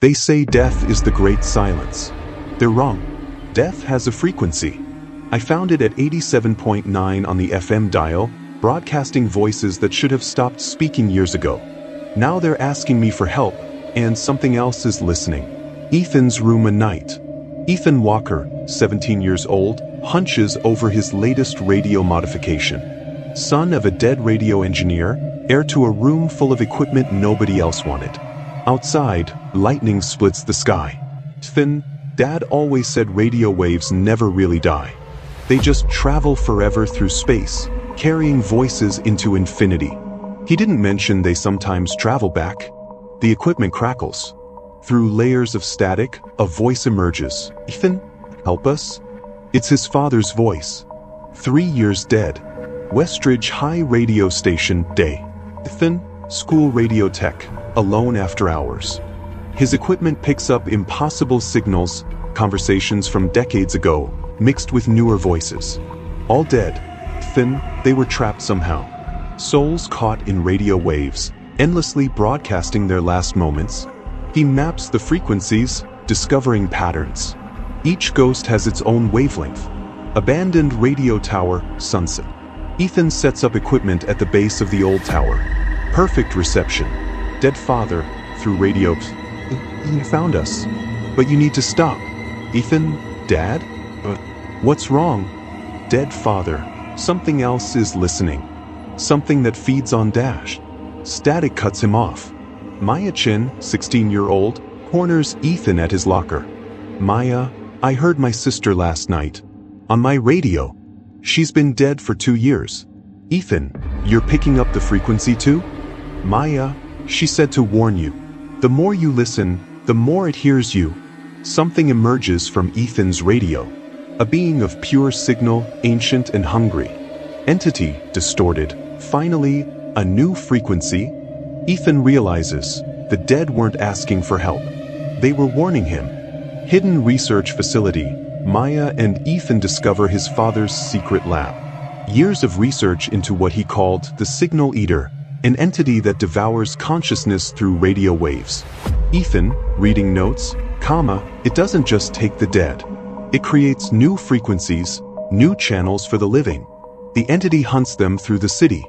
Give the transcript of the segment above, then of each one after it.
They say death is the great silence. They're wrong. Death has a frequency. I found it at 87.9 on the FM dial, broadcasting voices that should have stopped speaking years ago. Now they're asking me for help, and something else is listening. Ethan's room a night. Ethan Walker, 17 years old, hunches over his latest radio modification. Son of a dead radio engineer, heir to a room full of equipment nobody else wanted. Outside, lightning splits the sky. Ethan, Dad always said radio waves never really die. They just travel forever through space, carrying voices into infinity. He didn't mention they sometimes travel back. The equipment crackles. Through layers of static, a voice emerges. Ethan, help us? It's his father's voice. 3 years dead. Westridge High Radio Station, day. Ethan, school radio tech, alone after hours. His equipment picks up impossible signals, conversations from decades ago, mixed with newer voices. All dead. Ethan, they were trapped somehow. Souls caught in radio waves, endlessly broadcasting their last moments. He maps the frequencies, discovering patterns. Each ghost has its own wavelength. Abandoned radio tower, sunset. Ethan sets up equipment at the base of the old tower. Perfect reception. Dead father, through radio. You found us. But you need to stop. Ethan, Dad? What's wrong? Dead father. Something else is listening. Something that feeds on Dash. Static cuts him off. Maya Chin, 16-year-old, corners Ethan at his locker. Maya, I heard my sister last night. On my radio. She's been dead for 2 years. Ethan, you're picking up the frequency too? Maya, she said to warn you. The more you listen, the more it hears you. Something emerges from Ethan's radio. A being of pure signal, ancient and hungry. Entity, distorted. Finally, a new frequency. Ethan realizes the dead weren't asking for help. They were warning him. Hidden research facility. Maya and Ethan discover his father's secret lab. Years of research into what he called the Signal Eater, an entity that devours consciousness through radio waves. Ethan, reading notes, it doesn't just take the dead. It creates new frequencies, new channels for the living. The entity hunts them through the city.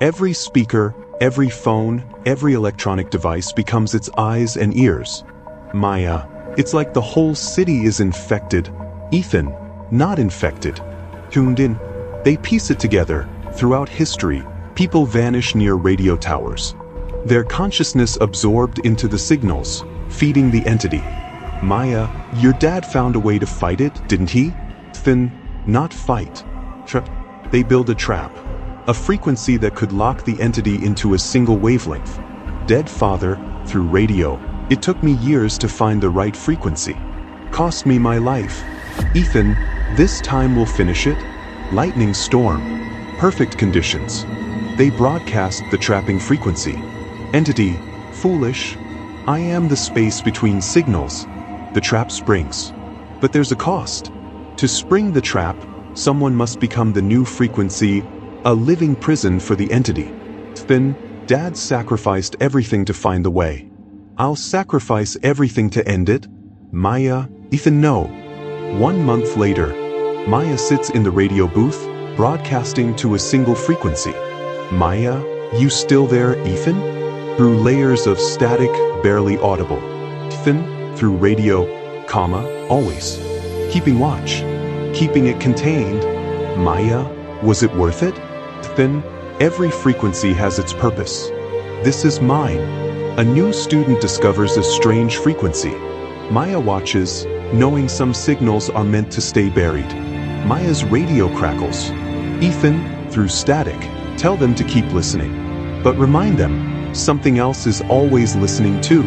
Every speaker, every phone, every electronic device becomes its eyes and ears. Maya, it's like the whole city is infected. Ethan, not infected. Tuned in. They piece it together. Throughout history, people vanish near radio towers. Their consciousness absorbed into the signals, feeding the entity. Maya, your dad found a way to fight it, didn't he? Ethan, not fight. They build a trap. A frequency that could lock the entity into a single wavelength. Dead father, through radio. It took me years to find the right frequency. Cost me my life. Ethan, this time we'll finish it. Lightning storm. Perfect conditions. They broadcast the trapping frequency. Entity, foolish. I am the space between signals. The trap springs. But there's a cost. To spring the trap, someone must become the new frequency, a living prison for the entity. Then, Dad sacrificed everything to find the way. I'll sacrifice everything to end it. Maya, Ethan, no. 1 month later, Maya sits in the radio booth, broadcasting to a single frequency. Maya, you still there, Ethan? Through layers of static, barely audible. Ethan, through radio, always. Keeping watch. Keeping it contained. Maya, was it worth it? Then, every frequency has its purpose. This is mine. A new student discovers a strange frequency. Maya watches, knowing some signals are meant to stay buried. Maya's radio crackles. Ethan, through static, tell them to keep listening. But remind them, something else is always listening too.